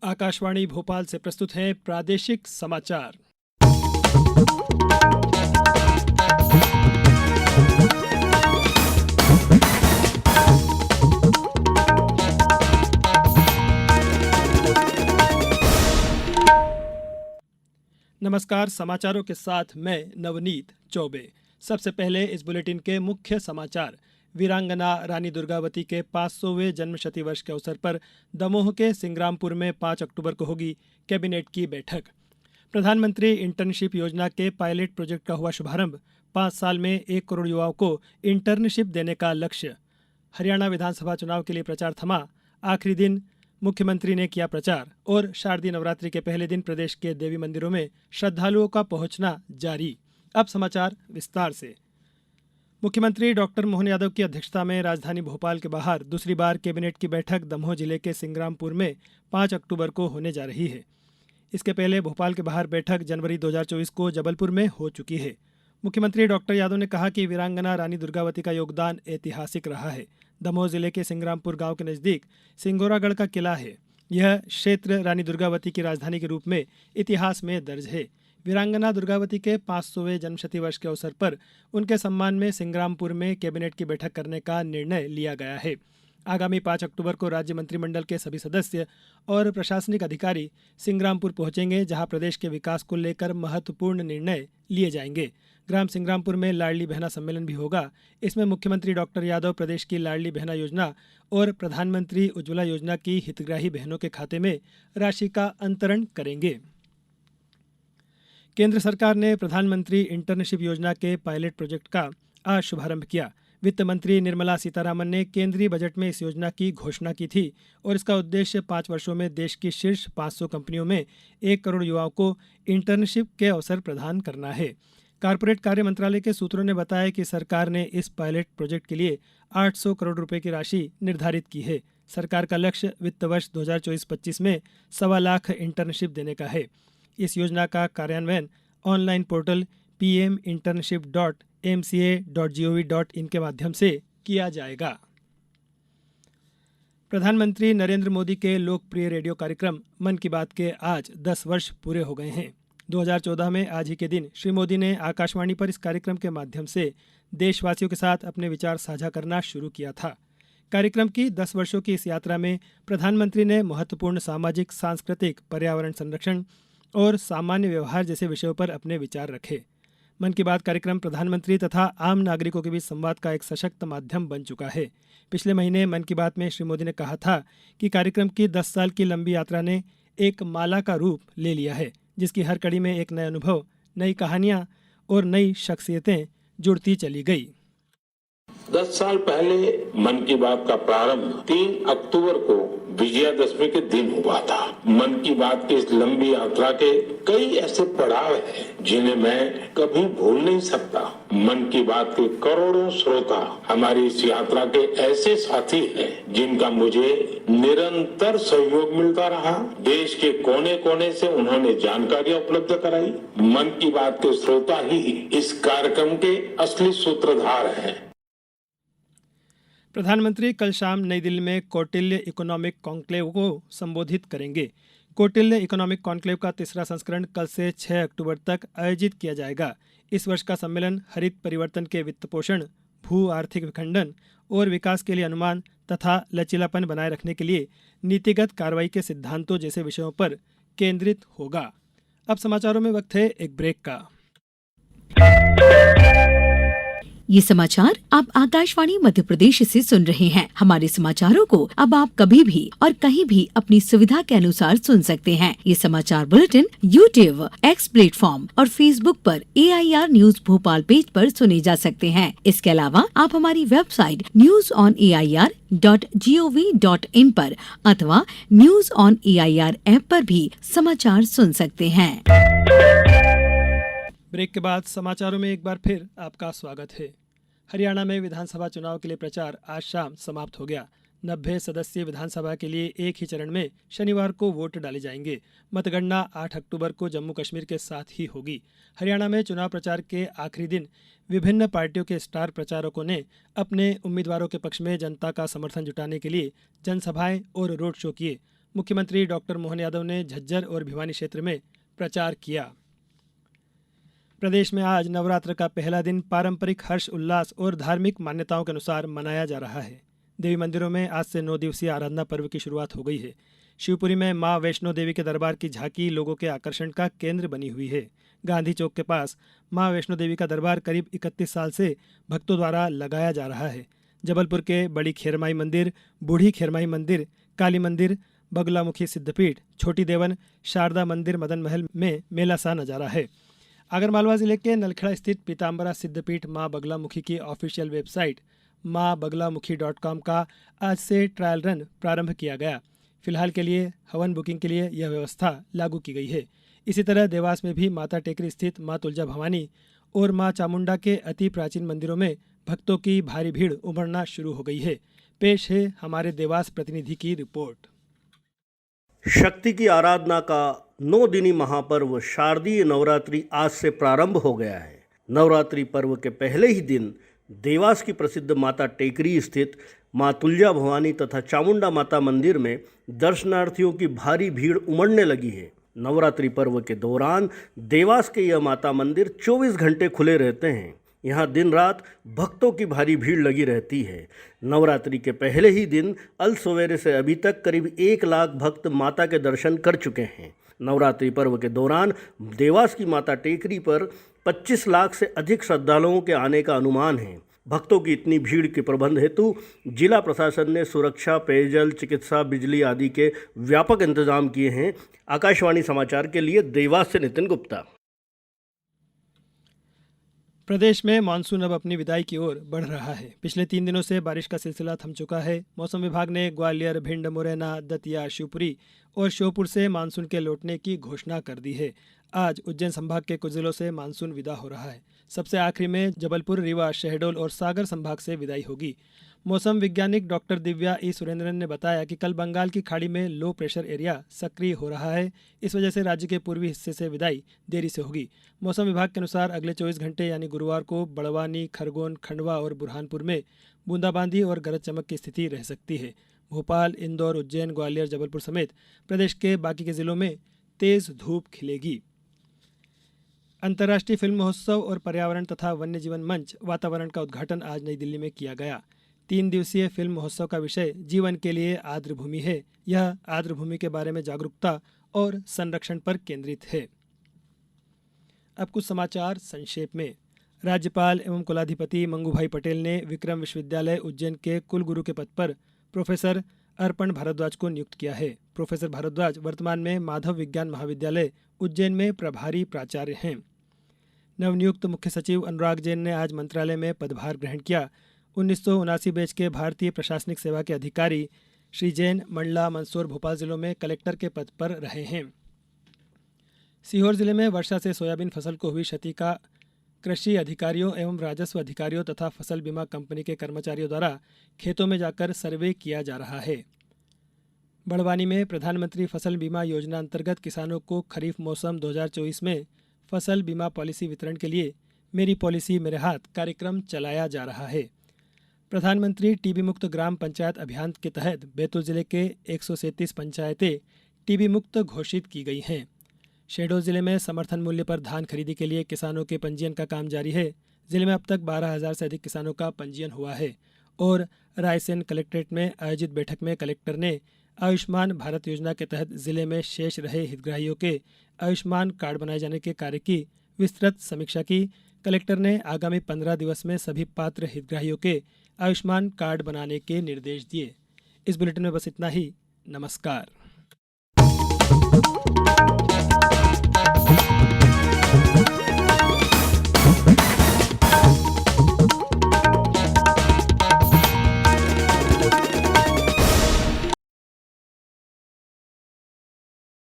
आकाशवाणी भोपाल से प्रस्तुत हैं प्रादेशिक समाचार। नमस्कार, समाचारों के साथ मैं नवनीत चौबे। सबसे पहले इस बुलेटिन के मुख्य समाचार। वीरांगना रानी दुर्गावती के 500वें जन्मशती वर्ष के अवसर पर दमोह के सिंग्रामपुर में 5 अक्टूबर को होगी कैबिनेट की बैठक। प्रधानमंत्री इंटर्नशिप योजना के पायलट प्रोजेक्ट का हुआ शुभारंभ। 5 साल में 1 करोड़ युवाओं को इंटर्नशिप देने का लक्ष्य। हरियाणा विधानसभा चुनाव के लिए प्रचार थमा। आखिरी दिन मुख्यमंत्री ने किया प्रचार। और शारदीय नवरात्रि के पहले दिन प्रदेश के देवी मंदिरों में श्रद्धालुओं का पहुंचना जारी। अब समाचार विस्तार से। मुख्यमंत्री डॉक्टर मोहन यादव की अध्यक्षता में राजधानी भोपाल के बाहर दूसरी बार कैबिनेट की बैठक दमोह जिले के सिंग्रामपुर में 5 अक्टूबर को होने जा रही है। इसके पहले भोपाल के बाहर बैठक जनवरी 2024 को जबलपुर में हो चुकी है। मुख्यमंत्री डॉक्टर यादव ने कहा कि वीरांगना रानी दुर्गावती का योगदान ऐतिहासिक रहा है। दमोह जिले के सिंग्रामपुर गांव के नजदीक सिंगोरागढ़ का किला है। यह क्षेत्र रानी दुर्गावती की राजधानी के रूप में इतिहास में दर्ज है। वीरांगना दुर्गावती के 500वें जन्मशती वर्ष के अवसर पर उनके सम्मान में सिंग्रामपुर में कैबिनेट की बैठक करने का निर्णय लिया गया है। आगामी 5 अक्टूबर को राज्य मंत्रिमंडल के सभी सदस्य और प्रशासनिक अधिकारी सिंग्रामपुर पहुंचेंगे, जहां प्रदेश के विकास को लेकर महत्वपूर्ण निर्णय लिए जाएंगे। ग्राम सिंग्रामपुर में लाडली बहना सम्मेलन भी होगा। इसमें मुख्यमंत्री डॉक्टर यादव प्रदेश की लाडली बहना योजना और प्रधानमंत्री उज्ज्वला योजना की हितग्राही बहनों के खाते में राशि का अंतरण करेंगे। केंद्र सरकार ने प्रधानमंत्री इंटर्नशिप योजना के पायलट प्रोजेक्ट का आज शुभारंभ किया। वित्त मंत्री निर्मला सीतारामन ने केंद्रीय बजट में इस योजना की घोषणा की थी और इसका उद्देश्य 5 वर्षों में देश की शीर्ष 500 कंपनियों में 1 करोड़ युवाओं को इंटर्नशिप के अवसर प्रदान करना है। कॉर्पोरेट कार्य मंत्रालय के सूत्रों ने बताया कि सरकार ने इस पायलट प्रोजेक्ट के लिए 800 करोड़ रुपए की राशि निर्धारित की है। सरकार का लक्ष्य वित्त वर्ष 2024-25 में 1.25 लाख इंटर्नशिप देने का है। इस योजना का कार्यान्वयन ऑनलाइन पोर्टल pminternship.mca.gov.in के माध्यम से किया जाएगा। प्रधानमंत्री नरेंद्र मोदी के लोकप्रिय रेडियो कार्यक्रम मन की बात के आज 10 वर्ष पूरे हो गए हैं। 2014 में आज ही के दिन श्री मोदी ने आकाशवाणी पर इस कार्यक्रम के माध्यम से देशवासियों के साथ अपने विचार साझा करना शुरू किया था। कार्यक्रम की 10 वर्षों की इस यात्रा में प्रधानमंत्री ने महत्वपूर्ण सामाजिक, सांस्कृतिक, पर्यावरण संरक्षण और सामान्य व्यवहार जैसे विषयों पर अपने विचार रखे। मन की बात कार्यक्रम प्रधानमंत्री तथा आम नागरिकों के बीच संवाद का एक सशक्त माध्यम बन चुका है। पिछले महीने मन की बात में श्री मोदी ने कहा था कि कार्यक्रम की 10 साल की लंबी यात्रा ने एक माला का रूप ले लिया है, जिसकी हर कड़ी में एक नया अनुभव, नई कहानियां और नई शख्सियतें जुड़ती चली गई। 10 साल पहले मन की बात का प्रारंभ 3 अक्टूबर को विजयादशमी के दिन हुआ था। मन की बात की इस लंबी यात्रा के कई ऐसे पड़ाव हैं जिन्हें मैं कभी भूल नहीं सकता। मन की बात के करोड़ों श्रोता हमारी इस यात्रा के ऐसे साथी हैं जिनका मुझे निरंतर सहयोग मिलता रहा। देश के कोने कोने से उन्होंने जानकारियां उपलब्ध कराई। मन की बात के श्रोता ही इस कार्यक्रम के असली सूत्रधार हैं। प्रधानमंत्री कल शाम नई दिल्ली में कौटिल्य इकोनॉमिक कॉन्क्लेव को संबोधित करेंगे। कौटिल्य इकोनॉमिक कॉन्क्लेव का तीसरा संस्करण कल से 6 अक्टूबर तक आयोजित किया जाएगा। इस वर्ष का सम्मेलन हरित परिवर्तन के वित्त पोषण, भू आर्थिक विखंडन और विकास के लिए अनुमान तथा लचीलापन बनाए रखने के लिए नीतिगत कार्रवाई के सिद्धांतों जैसे विषयों पर केंद्रित होगा। अब समाचारों में वक्त है एक ब्रेक का। ये समाचार आप आकाशवाणी मध्य प्रदेश से सुन रहे हैं। हमारे समाचारों को अब आप कभी भी और कहीं भी अपनी सुविधा के अनुसार सुन सकते हैं। ये समाचार बुलेटिन YouTube, X प्लेटफॉर्म और Facebook पर AIR न्यूज भोपाल पेज पर सुने जा सकते हैं। इसके अलावा आप हमारी वेबसाइट newsonair.gov.in पर अथवा न्यूज ऑन AIR ऐप पर भी समाचार सुन सकते हैं। ब्रेक के बाद समाचारों में एक बार फिर आपका स्वागत है। हरियाणा में विधानसभा चुनाव के लिए प्रचार आज शाम समाप्त हो गया। 90 सदस्यीय विधानसभा के लिए एक ही चरण में शनिवार को वोट डाले जाएंगे। मतगणना 8 अक्टूबर को जम्मू कश्मीर के साथ ही होगी। हरियाणा में चुनाव प्रचार के आखिरी दिन विभिन्न पार्टियों के स्टार प्रचारकों ने अपने उम्मीदवारों के पक्ष में जनता का समर्थन जुटाने के लिए जनसभाएं और रोड शो किए। मुख्यमंत्री डॉक्टर मोहन यादव ने झज्जर और भिवानी क्षेत्र में प्रचार किया। प्रदेश में आज नवरात्र का पहला दिन पारंपरिक हर्ष उल्लास और धार्मिक मान्यताओं के अनुसार मनाया जा रहा है। देवी मंदिरों में आज से 9 दिवसीय आराधना पर्व की शुरुआत हो गई है। शिवपुरी में मां वैष्णो देवी के दरबार की झांकी लोगों के आकर्षण का केंद्र बनी हुई है। गांधी चौक के पास मां वैष्णो देवी का दरबार करीब 31 साल से भक्तों द्वारा लगाया जा रहा है। जबलपुर के बड़ी खेरमाई मंदिर, बूढ़ी खेरमाई मंदिर, काली मंदिर, बगलामुखी सिद्धपीठ, छोटी देवन, शारदा मंदिर, मदन महल में मेला सा नजारा है। आगरमालवा जिले के नलखेड़ा स्थित पीताम्बरा सिद्धपीठ मां बगलामुखी की ऑफिशियल वेबसाइट maabaglamuखी.com का आज से ट्रायल रन प्रारंभ किया गया। फिलहाल के लिए हवन बुकिंग के लिए यह व्यवस्था लागू की गई है। इसी तरह देवास में भी माता टेकरी स्थित मां तुलजा भवानी और मां चामुंडा के अति प्राचीन मंदिरों में भक्तों की भारी भीड़ उमड़ना शुरू हो गई है। पेश है हमारे देवास प्रतिनिधि की रिपोर्ट। शक्ति की आराधना का 9 दिनी महापर्व शारदीय नवरात्रि आज से प्रारंभ हो गया है। नवरात्रि पर्व के पहले ही दिन देवास की प्रसिद्ध माता टेकरी स्थित मां तुलजा भवानी तथा चामुंडा माता मंदिर में दर्शनार्थियों की भारी भीड़ उमड़ने लगी है। नवरात्रि पर्व के दौरान देवास के यह माता मंदिर 24 घंटे खुले रहते हैं। यहाँ दिन रात भक्तों की भारी भीड़ लगी रहती है। नवरात्रि के पहले ही दिन अल सवेरे से अभी तक करीब 1 लाख भक्त माता के दर्शन कर चुके हैं। नवरात्रि पर्व के दौरान देवास की माता टेकरी पर 25 लाख से अधिक श्रद्धालुओं के आने का अनुमान है। भक्तों की इतनी भीड़ के प्रबंध हेतु जिला प्रशासन ने सुरक्षा, पेयजल, चिकित्सा, बिजली आदि के व्यापक इंतजाम किए हैं। आकाशवाणी समाचार के लिए देवास से नितिन गुप्ता। प्रदेश में मानसून अब अपनी विदाई की ओर बढ़ रहा है। पिछले 3 दिनों से बारिश का सिलसिला थम चुका है। मौसम विभाग ने ग्वालियर, भिंड, मुरैना, दतिया, शिवपुरी और श्योपुर से मानसून के लौटने की घोषणा कर दी है। आज उज्जैन संभाग के कुछ जिलों से मानसून विदा हो रहा है। सबसे आखिरी में जबलपुर, रीवा, शहडोल और सागर संभाग से विदाई होगी। मौसम वैज्ञानिक डॉक्टर दिव्या ई सुरेंद्रन ने बताया कि कल बंगाल की खाड़ी में लो प्रेशर एरिया सक्रिय हो रहा है। इस वजह से राज्य के पूर्वी हिस्से से विदाई देरी से होगी। मौसम विभाग के अनुसार अगले 24 घंटे यानी गुरुवार को बड़वानी, खरगोन, खंडवा और बुरहानपुर में बूंदाबांदी और गरज चमक की स्थिति रह सकती है। भोपाल, इंदौर, उज्जैन, ग्वालियर, जबलपुर समेत प्रदेश के बाकी के जिलों में तेज धूप खिलेगी। अंतर्राष्ट्रीय फिल्म महोत्सव और पर्यावरण तथा वन्य जीवन मंच वातावरण का उद्घाटन आज नई दिल्ली में किया गया। 3 दिवसीय फिल्म महोत्सव का विषय जीवन के लिए आर्द्र भूमि है। यह आर्द्र भूमि के बारे में जागरूकता और संरक्षण पर केंद्रित है। अब कुछ समाचार संक्षेप में। राज्यपाल एवं कुलाधिपति मंगूभाई पटेल ने विक्रम विश्वविद्यालय उज्जैन के कुलगुरु के पद पर प्रोफेसर अर्पण भारद्वाज को नियुक्त किया है। प्रोफेसर भारद्वाज वर्तमान में माधव विज्ञान महाविद्यालय उज्जैन में प्रभारी प्राचार्य हैं। नवनियुक्त मुख्य सचिव अनुराग जैन ने आज मंत्रालय में पदभार ग्रहण किया। 1979 बैच के भारतीय प्रशासनिक सेवा के अधिकारी श्री जैन मंडला, मंदसौर, भोपाल जिलों में कलेक्टर के पद पर रहे हैं। सीहोर जिले में वर्षा से सोयाबीन फसल को हुई क्षति का कृषि अधिकारियों एवं राजस्व अधिकारियों तथा फसल बीमा कंपनी के कर्मचारियों द्वारा खेतों में जाकर सर्वे किया जा रहा है। बड़वानी में प्रधानमंत्री फसल बीमा योजना अंतर्गत किसानों को खरीफ मौसम 2024 में फसल बीमा पॉलिसी वितरण के लिए मेरी पॉलिसी मेरे हाथ कार्यक्रम चलाया जा रहा है। प्रधानमंत्री टीबी मुक्त ग्राम पंचायत अभियान के तहत बैतूल जिले के 137 पंचायतें टीबी मुक्त घोषित की गई हैं। शहडोल जिले में समर्थन मूल्य पर धान खरीदी के लिए किसानों के पंजीयन का काम जारी है। जिले में अब तक 12,000 से अधिक किसानों का पंजीयन हुआ है। और रायसेन कलेक्ट्रेट में आयोजित बैठक में कलेक्टर ने आयुष्मान भारत योजना के तहत जिले में शेष रहे हितग्राहियों के आयुष्मान कार्ड बनाए जाने के कार्य की विस्तृत समीक्षा की। कलेक्टर ने आगामी 15 दिवस में सभी पात्र हितग्राहियों के आयुष्मान कार्ड बनाने के निर्देश दिए। इस बुलेटिन में बस इतना ही। नमस्कार।